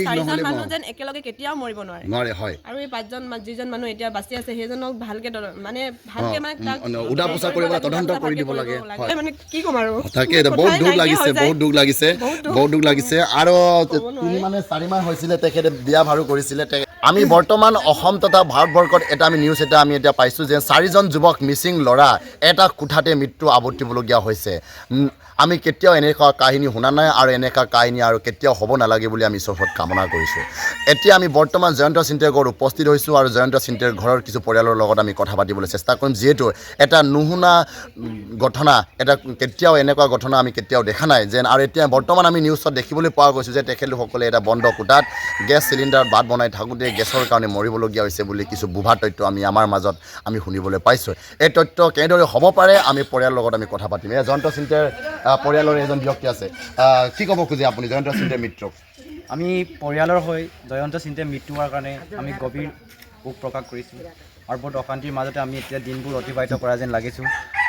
চাৰিজন মানুহ যেন একেলগে কেতিয়াও মৰিব নোৱাৰে হয় আৰু এই পাঁচজন যিজন মানুহ এতিয়া বাচি আছে সেইজনক ভালকে মানে তাক উদা পোছা কৰিব তদন্ত কৰি দিব লাগে মানে কি ক'ম আৰু তাকে বহুত দুখ লাগিছে আৰু 3 মানে 4 মাহ হৈছিলে তেখেতে বিয়া ভাৰু কৰিছিলে আমি বৰ্তমান অসম তথা ভাৰতবৰ্ষত এটা আমি নিউজ এটা আমি এতিয়া পাইছোঁ যে 4জন যুৱক মিচিং ল'ৰা এটা কোঠাতে মৃত্যু আৱৰ্তিবলগীয়া হৈছে আমি কেতিয়াও এনেকুৱা কাহিনী শুনা নাই আৰু এনেকুৱা কাহিনী আৰু কেতিয়াও হ'ব নালাগে বুলি আমি ঈশ্বৰত কামনা কৰিছোঁ এতিয়া আমি বৰ্তমান জয়ন্ত সিন্তেৰ ঘৰত উপস্থিত হৈছোঁ আৰু জয়ন্ত সিন্তেৰ ঘৰৰ কিছু পৰিয়ালৰ লগত আমি কথা পাতিবলৈ চেষ্টা কৰিম যিহেতু এটা নুশুনা ঘটনা এটা কেতিয়াও এনেকুৱা ঘটনা আমি কেতিয়াও দেখা নাই যেন আৰু এতিয়া বৰ্তমান আমি নিউজত দেখিবলৈ পোৱা গৈছোঁ যে তেখেতলোকসকলে এটা বন্ধ কোঠাত গেছ চিলিণ্ডাৰত ভাত বনাই থাকোঁতে গেছৰ কাৰণে মৰিবলগীয়া হৈছে বুলি কিছু বুভা তথ্য আমি আমাৰ মাজত আমি শুনিবলৈ পাইছোঁ এই তথ্য কেনেদৰে হ'ব পাৰে আমি পৰিয়ালৰ লগত আমি কথা পাতিম এই জয়ন্ত সিন্তেৰ পৰিয়ালৰ এজন ব্যক্তি আছে কি ক'ব খোজে আপুনি জয়ন্ত সিন্তেৰ মৃত্যুক আমি পৰিয়ালৰ হৈ জয়ন্ত সিন্তেৰ মৃত্যু হোৱাৰ কাৰণে আমি গভীৰ শোক প্ৰকাশ কৰিছোঁ আৰু বহুত অশান্তিৰ মাজতে আমি এতিয়া দিনবোৰ অতিবাহিত কৰা যেন লাগিছোঁ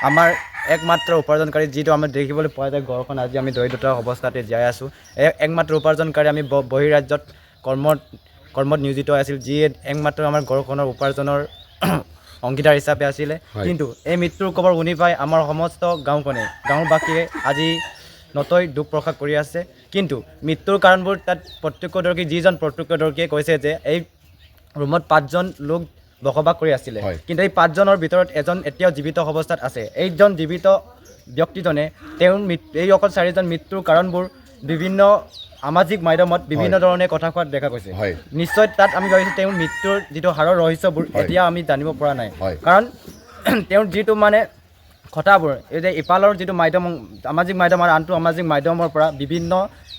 আমাৰ একমাত্ৰ উপাৰ্জনকাৰী যিটো আমি দেখিবলৈ পোৱা যায় ঘৰখন আজি আমি দৰিদ্ৰতাৰ অৱস্থাতে জীয়াই আছোঁ একমাত্ৰ উপাৰ্জনকাৰী আমি বহিৰাজ্যত কৰ্মত নিয়োজিত আছিল যিয়ে একমাত্ৰ আমাৰ ঘৰখনৰ উপাৰ্জনৰ অংশীদাৰ হিচাপে আছিলে কিন্তু এই মৃত্যুৰ খবৰ শুনি পাই আমাৰ সমস্ত গাঁওবাসীয়ে আজি নতৈ দুখ প্ৰকাশ কৰি আছে কিন্তু মৃত্যুৰ কাৰণবোৰ তাত প্ৰত্যক্ষদৰ্শী যিজন প্ৰত্যক্ষদৰ্শীয়ে কৈছে যে এই ৰুমত 5জন লোক বসবাস কৰি আছিলে কিন্তু এই 5জনৰ ভিতৰত এজন এতিয়াও জীৱিত অৱস্থাত আছে এইজন জীৱিত ব্যক্তিজনে এই অকল 4জন মৃত্যুৰ কাৰণবোৰ বিভিন্ন সামাজিক মাধ্যমত বিভিন্ন ধৰণে কথা কোৱাত দেখা গৈছে নিশ্চয় তাত আমি ভাবিছোঁ তেওঁৰ মৃত্যুৰ যিটো হাৰৰ ৰহস্যবোৰ এতিয়া আমি জানিব পৰা নাই কাৰণ তেওঁৰ যিটো মানে কথাবোৰ এই যে ইফালৰ যিটো মাধ্যম সামাজিক মাধ্যম আৰু আনটো সামাজিক মাধ্যমৰ পৰা বিভিন্ন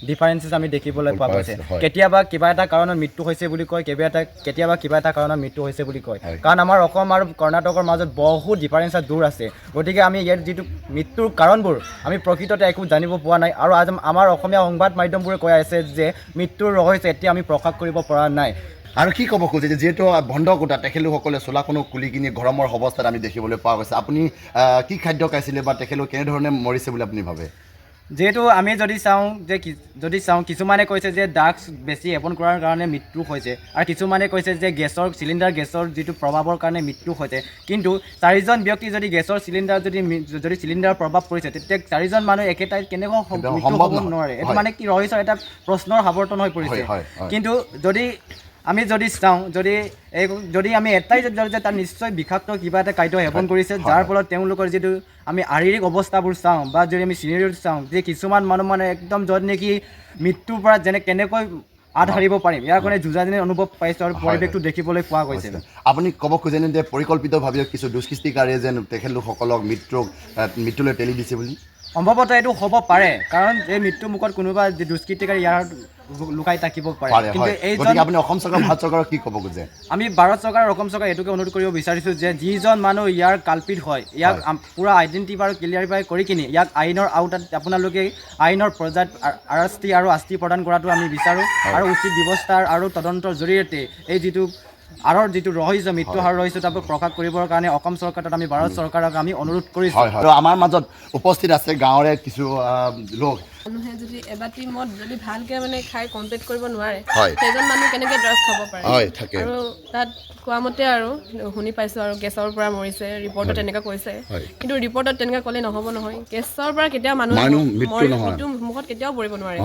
ডিফাৰেঞ্চেছ আমি দেখিবলৈ পোৱা গৈছে কেতিয়াবা কিবা এটা কাৰণত মৃত্যু হৈছে বুলি কয় কেতিয়াবা কিবা এটা কাৰণত মৃত্যু হৈছে বুলি কয় কাৰণ আমাৰ অসম আৰু কৰ্ণাটকৰ মাজত বহুত ডিফাৰেঞ্চ দূৰ আছে গতিকে আমি ইয়াৰ যিটো মৃত্যুৰ কাৰণবোৰ আমি প্ৰকৃততে একো জানিব পৰা নাই আৰু আজি আমাৰ অসমীয়া সংবাদ মাধ্যমবোৰে কৈ আছে যে মৃত্যুৰ ৰহস্য এতিয়া আমি প্ৰকাশ কৰিব পৰা নাই আৰু কি ক'ব খোজে যিহেতু বন্ধ কোঠা তেখেতলোকসকলে চোলাখনো খুলি কিনি গৰমৰ অৱস্থাত আমি দেখিবলৈ পোৱা গৈছে আপুনি কি খাদ্য খাইছিলে বা তেখেতলোক কেনেধৰণে মৰিছে বুলি আপুনি ভাবে যিহেতু আমি যদি চাওঁ কিছুমানে কৈছে যে ড্ৰাগছ বেছি সেৱন কৰাৰ কাৰণে মৃত্যু হৈছে আৰু কিছুমানে কৈছে যে গেছৰ যিটো প্ৰভাৱৰ কাৰণে মৃত্যু হৈছে কিন্তু 4জন ব্যক্তি যদি গেছৰ চিলিণ্ডাৰ যদি চিলিণ্ডাৰৰ প্ৰভাৱ পৰিছে তেতিয়া 4জন মানুহ একেটাই কেনেকৈ মৃত্যু হ'ব নোৱাৰে এইটো মানে কি ৰহস্যৰ এটা প্ৰশ্নৰ আৱৰ্তন হৈ পৰিছে কিন্তু আমি চাওঁ যদি আমি এটাই যে তাত নিশ্চয় বিষাক্ত কিবা এটা খাদ্য সেৱন কৰিছে যাৰ ফলত তেওঁলোকৰ যিটো আমি শাৰীৰিক অৱস্থাবোৰ চাওঁ বা যদি আমি চিনেৰিঅ'ত চাওঁ যে কিছুমান মানুহ মানে একদম য'ত নেকি মৃত্যুৰ পৰা কেনেকৈ হাত সাৰিব পাৰিম ইয়াৰ কাৰণে যুঁজাজনী অনুভৱ পাইছোঁ আৰু পৰিৱেশটো দেখিবলৈ পোৱা গৈছে আপুনি ক'ব খোজেনে যে পৰিকল্পিতভাৱে কিছু দুষ্কৃতিকাৰীয়ে যেন তেখেতলোকসকলক মৃত্যুলৈ ঠেলি দিছে বুলি সম্ভৱতঃ এইটো হ'ব পাৰে কাৰণ এই মৃত্যু মুখত কোনোবা দুষ্কৃতিকাৰী ইয়াৰ লুকাই থাকিব পাৰে কিন্তু আপুনি অসম চৰকাৰ ভাৰত চৰকাৰক কি ক'ব খোজে আমি ভাৰত চৰকাৰ অসম চৰকাৰ এইটোকে অনুৰোধ কৰিব বিচাৰিছোঁ যে যিজন মানুহ ইয়াৰ কালপিত হয় ইয়াক পূৰা আইডেণ্টিফাই আৰু ক্লিয়াৰিফাই কৰি কিনি ইয়াক আইনৰ আওতাত আপোনালোকে আইনৰ পৰ্যায়ত শাস্তি প্ৰদান কৰাটো আমি বিচাৰোঁ আৰু উচিত ব্যৱস্থাৰ আৰু তদন্তৰ জৰিয়তে এই যিটো ৰহস্য মৃত্যু হাৰৰ ৰহস্য তাক প্ৰকাশ কৰিবৰ কাৰণে অসম চৰকাৰত আমি ভাৰত চৰকাৰক আমি অনুৰোধ কৰিছোঁ আৰু আমাৰ মাজত উপস্থিত আছে গাঁৱৰে কিছু লোক মানুহে যদি এবাটি মদ যদি ভালকে মানে খাই কমপ্লিট কৰিব নোৱাৰে সেইজন মানুহ কেনেকৈ ড্ৰাগছ খাব পাৰে আৰু তাত কোৱা মতে আৰু শুনি পাইছোঁ আৰু গেছৰ পৰা মৰিছে ৰিপৰ্টত তেনেকৈ কৈছে কিন্তু ৰিপৰ্টত তেনেকৈ ক'লে নহ'ব নহয় গেছৰ পৰা কেতিয়াও মৃত্যু মুখত কেতিয়াও পৰিব নোৱাৰে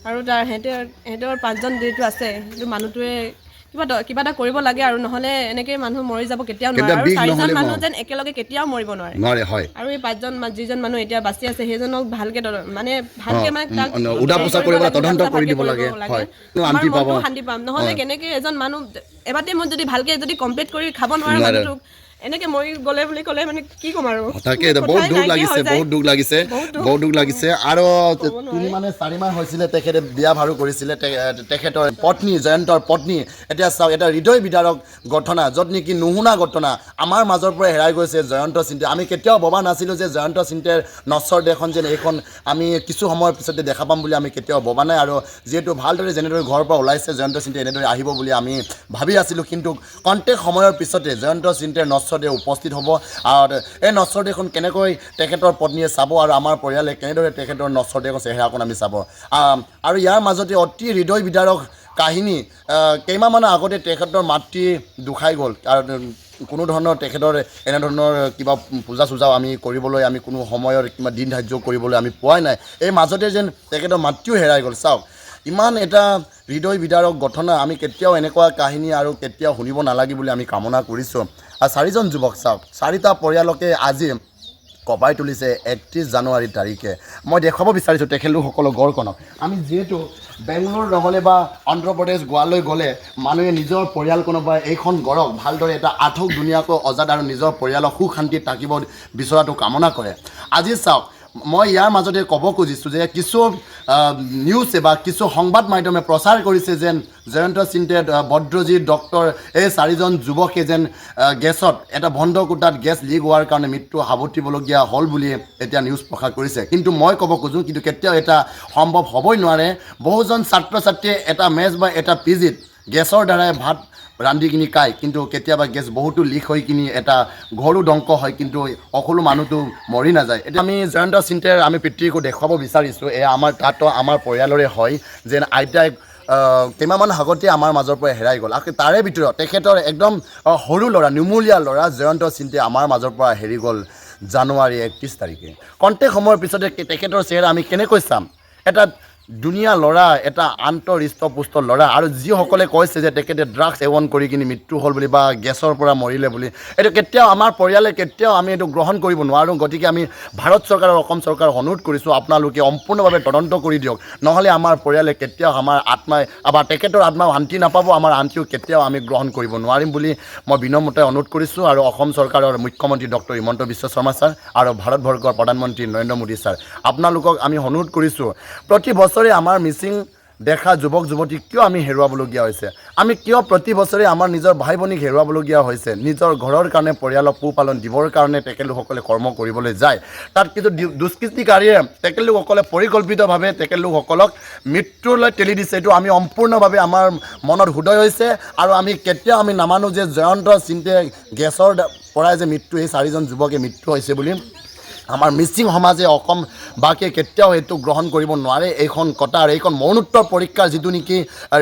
আৰু তাৰ সিহঁতৰ 5জন যিটো আছে সেইটো মানুহটোৱে কিবা এটা কৰিব লাগে আৰু নহ'লে এনেকৈ মানুহ মৰি যাব কেতিয়াও নোৱাৰে আৰু 4জন মানুহ যেন একেলগে কেতিয়াও মৰিব নোৱাৰে আৰু এই 5জন যিজন মানুহ এতিয়া বাচি আছে সেইজনক ভালকে তাক উদা পোছা কৰিব তদন্ত কৰি দিব লাগে শান্তি পাম নহ'লে কেনেকৈ এজন মানুহ এবাৰতে মই যদি ভালকে যদি কমপ্লিট কৰি খাব নোৱাৰে মানুহটোক এনেকে মৰি গ'লে বুলি ক'লে মানে কি ক'ম আৰু তাকে বহুত দুখ লাগিছে আৰু 3 মানে 4 মাহ হৈছিলে তেখেতে বিয়া ভাৰু কৰিছিলে তেখেতৰ পত্নী জয়ন্তৰ পত্নী এতিয়া চাওক এটা হৃদয় বিদাৰক ঘটনা য'ত নেকি নুশুনা ঘটনা আমাৰ মাজৰ পৰা হেৰাই গৈছে জয়ন্ত সিন্তে আমি কেতিয়াও ভবা নাছিলোঁ যে জয়ন্ত সিন্তেৰ নশ্বৰ দেশখন যেন এইখন আমি কিছু সময়ৰ পিছতে দেখা পাম বুলি আমি কেতিয়াও ভবা নাই আৰু যিহেতু ভালদৰে যেনেদৰে ঘৰৰ পৰা ওলাইছে জয়ন্ত সিন্তে এনেদৰে আহিব বুলি আমি ভাবি আছিলোঁ কিন্তু কণ্টেক সময়ৰ পিছতে জয়ন্ত সিন্তেৰ নশ্বৰদেহ উপস্থিত হ'ব আৰু এই নশ্বৰদেহখন কেনেকৈ তেখেতৰ পত্নীয়ে চাব আৰু আমাৰ পৰিয়ালে কেনেদৰে তেখেতৰ নশ্বৰদেহৰ চেহেৰাখন আমি চাব আৰু ইয়াৰ মাজতে অতি হৃদয় বিদাৰক কাহিনী কেইমাহমানৰ আগতে তেখেতৰ মাতৃ দুখাই গ'ল আৰু কোনো ধৰণৰ তেখেতৰ এনেধৰণৰ কিবা পূজা চূজাও আমি কৰিবলৈ আমি কোনো সময়ৰ কিবা দিন ধাৰ্য কৰিবলৈ আমি পোৱাই নাই এই মাজতে যেন তেখেতৰ মাতৃও হেৰাই গ'ল চাওক ইমান এটা হৃদয় বিদাৰক ঘটনা আমি কেতিয়াও এনেকুৱা কাহিনী আৰু কেতিয়াও শুনিব নালাগে বুলি আমি কামনা কৰিছোঁ আৰু 4জন যুৱক চাওক 4টা পৰিয়ালকে আজি কপাই তুলিছে 31 জানুৱাৰী তাৰিখে মই দেখুৱাব বিচাৰিছোঁ তেখেতলোকসকলৰ গড়কণক আমি যিহেতু বেংগলোৰ নহ'লে বা অন্ধ্ৰপ্ৰদেশ গোৱালৈ গ'লে মানুহে নিজৰ পৰিয়ালখনৰ পৰা এইখন গড়ক ভালদৰে এটা আৰ্থক ধুনীয়াকৈ অজাদ আৰু নিজৰ পৰিয়ালক সুখ শান্তিত থাকিব বিচৰাটো কামনা কৰে আজি চাওক মই ইয়াৰ মাজতে ক'ব খুজিছোঁ যে কিছু নিউজে বা কিছু সংবাদ মাধ্যমে প্ৰচাৰ কৰিছে যেন জয়ন্ত সিন্তে বদ্ৰজিৎ ডক্টৰ এই 4জন যুৱকে যেন গেছত এটা বন্ধ কোঠাত গেছ লিক হোৱাৰ কাৰণে মৃত্যু সাৱটিবলগীয়া হ'ল বুলি এতিয়া নিউজ প্ৰকাশ কৰিছে কিন্তু মই ক'ব খোজোঁ কিন্তু কেতিয়াও এটা সম্ভৱ হ'বই নোৱাৰে বহুজন ছাত্ৰ ছাত্ৰীয়ে এটা মেজ বা এটা পিজিত গেছৰ দ্বাৰাই ভাত ৰান্ধি কিনি খায় কিন্তু কেতিয়াবা গেছ বহুতো লিক হৈ কিনি এটা ঘৰো ধ্বংস হয় কিন্তু সকলো মানুহটো মৰি নাযায় এতিয়া আমি জয়ন্ত সিন্তেৰ আমি পিতৃকো দেখুৱাব বিচাৰিছোঁ এয়া আমাৰ তাতো আমাৰ পৰিয়ালৰে হয় যেন আইতাই কেইমাহমান আগতে আমাৰ মাজৰ পৰা হেৰাই গ'ল আৰু তাৰে ভিতৰত তেখেতৰ একদম সৰু ল'ৰা নিমলীয়া ল'ৰা জয়ন্ত সিন্তে আমাৰ মাজৰ পৰা হেৰি গ'ল জানুৱাৰী 31 তাৰিখে কণ্টেক সময়ৰ পিছতে তেখেতৰ চেহেৰা আমি কেনেকৈ চাম এটা দুনিয়া ল'ৰা এটা আন্তঃহৃষ্টপুষ্ট ল'ৰা আৰু যিসকলে কৈছে যে তেখেতে ড্ৰাগছ সেৱন কৰি কিনি মৃত্যু হ'ল বুলি বা গেছৰ পৰা মৰিলে বুলি এইটো কেতিয়াও আমাৰ পৰিয়ালে কেতিয়াও আমি এইটো গ্ৰহণ কৰিব নোৱাৰোঁ গতিকে আমি ভাৰত চৰকাৰ আৰু অসম চৰকাৰক অনুৰোধ কৰিছোঁ আপোনালোকে সম্পূৰ্ণভাৱে তদন্ত কৰি দিয়ক নহ'লে আমাৰ পৰিয়ালে কেতিয়াও আমাৰ আত্মাই বা তেখেতৰ আত্মাও শান্তি নাপাব আমাৰ শান্তিও কেতিয়াও আমি গ্ৰহণ কৰিব নোৱাৰিম বুলি মই বিনম্ৰতাৰে অনুৰোধ কৰিছোঁ আৰু অসম চৰকাৰৰ মুখ্যমন্ত্ৰী ডক্টৰ হিমন্ত বিশ্ব শৰ্মা ছাৰ আৰু ভাৰতবৰ্ষৰ প্ৰধানমন্ত্ৰী নৰেন্দ্ৰ মোদী ছাৰ আপোনালোকক আমি অনুৰোধ কৰিছোঁ প্ৰতি বছৰে আমাৰ মিচিং দেখা যুৱক যুৱতীক কিয় আমি হেৰুৱাবলগীয়া হৈছে আমি কিয় প্ৰতি বছৰে আমাৰ নিজৰ ভাই ভনীক হেৰুৱাবলগীয়া হৈছে নিজৰ ঘৰৰ কাৰণে পৰিয়ালক পোহপালন দিবৰ কাৰণে তেখেতলোকসকলে কৰ্ম কৰিবলৈ যায় তাত কিন্তু দুষ্কৃতিকাৰীয়ে তেখেতলোকসকলে পৰিকল্পিতভাৱে তেখেতলোকসকলক মৃত্যুলৈ ঠেলি দিছে এইটো আমি সম্পূৰ্ণভাৱে আমাৰ মনত হৃদয় হৈছে আৰু আমি কেতিয়াও আমি নামানো যে জয়ন্ত সিন্তে গেছৰ পৰাই যে মৃত্যু এই 4জন যুৱকে মৃত্যু হৈছে বুলি আমাৰ মিচিং সমাজে অসমবাসীয়ে কেতিয়াও এইটো গ্ৰহণ কৰিব নোৱাৰে এইখন কথা আৰু এইখন মৰণোত্তৰ পৰীক্ষাৰ যিটো নেকি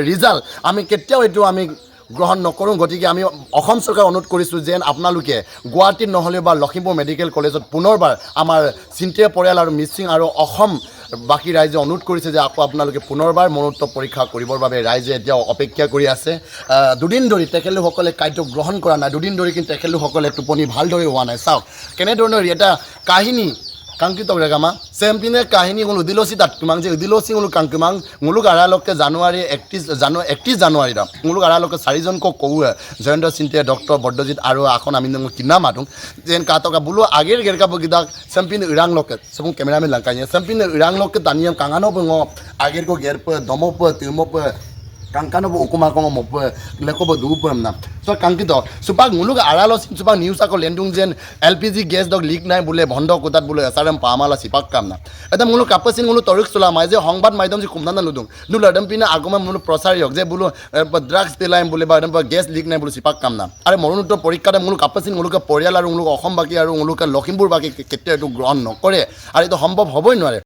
ৰিজাল্ট আমি কেতিয়াও এইটো আমি গ্ৰহণ নকৰোঁ গতিকে আমি অসম চৰকাৰক অনুৰোধ কৰিছোঁ যেন আপোনালোকে গুৱাহাটীত নহ'লে বা লখিমপুৰ মেডিকেল কলেজত পুনৰবাৰ আমাৰ সিন্তে পৰিয়াল আৰু মিচিং আৰু অসম বাকী ৰাইজে অনুৰোধ কৰিছে যে আকৌ আপোনালোকে পুনৰবাৰ মৰণোত্তৰ পৰীক্ষা কৰিবৰ বাবে ৰাইজে এতিয়াও অপেক্ষা কৰি আছে দুদিন ধৰি তেখেতলোকসকলে কাৰ্য গ্ৰহণ কৰা নাই দুদিন ধৰি কিন্তু তেখেতলোকসকলে টোপনি ভালদৰে হোৱা নাই চাওক কেনেধৰণৰ এটা কাহিনী কাংকিত ৰেগামা চেম্পিনে কাহিনী ngulu dilosi tat kumang je dilosi ngulu kangkemang ngulu aralokke January 31 January da ngulu aralokke 4জন ko kowe জয়ন্ত সিন্তে ডক্টর বদ্রজিৎ আৰু এখন আমি কিনা মাথুং যেন কাতকা বুলো আগের গেরকা বগিদা চেম্পিন ইরাং লকে সবং ক্যামেরাম্যান লাংকাই চেম্পিন ইরাং লকে তানিয়াম কাঙানো বঙ আগের ko gerpe domope timope kangkano bo ukuma ko mo leko bo du pam na so kangkito supak nguluk aralo supak news ako lendung jen LPG gas dog leak nai bule bhondo kotat bule SRM pamala sipak kam na eta nguluk kapasin nguluk toruk sula mai je সংবাদ মাধ্যম যে কুমনা লুদুং নুলাডম পিনা আগমা মুলু প্রচার yok যে বুলু drugs দিলাইম বলে বা gas leak নাই বলে সিপাক কাম না আরে মৰণোত্তৰ পৰীক্ষাতে মুলুক কাপাচিন মুলুক পৰিয়াল আৰু মুলুক অসমবাকী আৰু মুলুক লখিমপুৰবাকী কেতিয়া এটো গ্ৰহণ নকৰে আৰু এটো সম্ভৱ হ'বই নোৱাৰে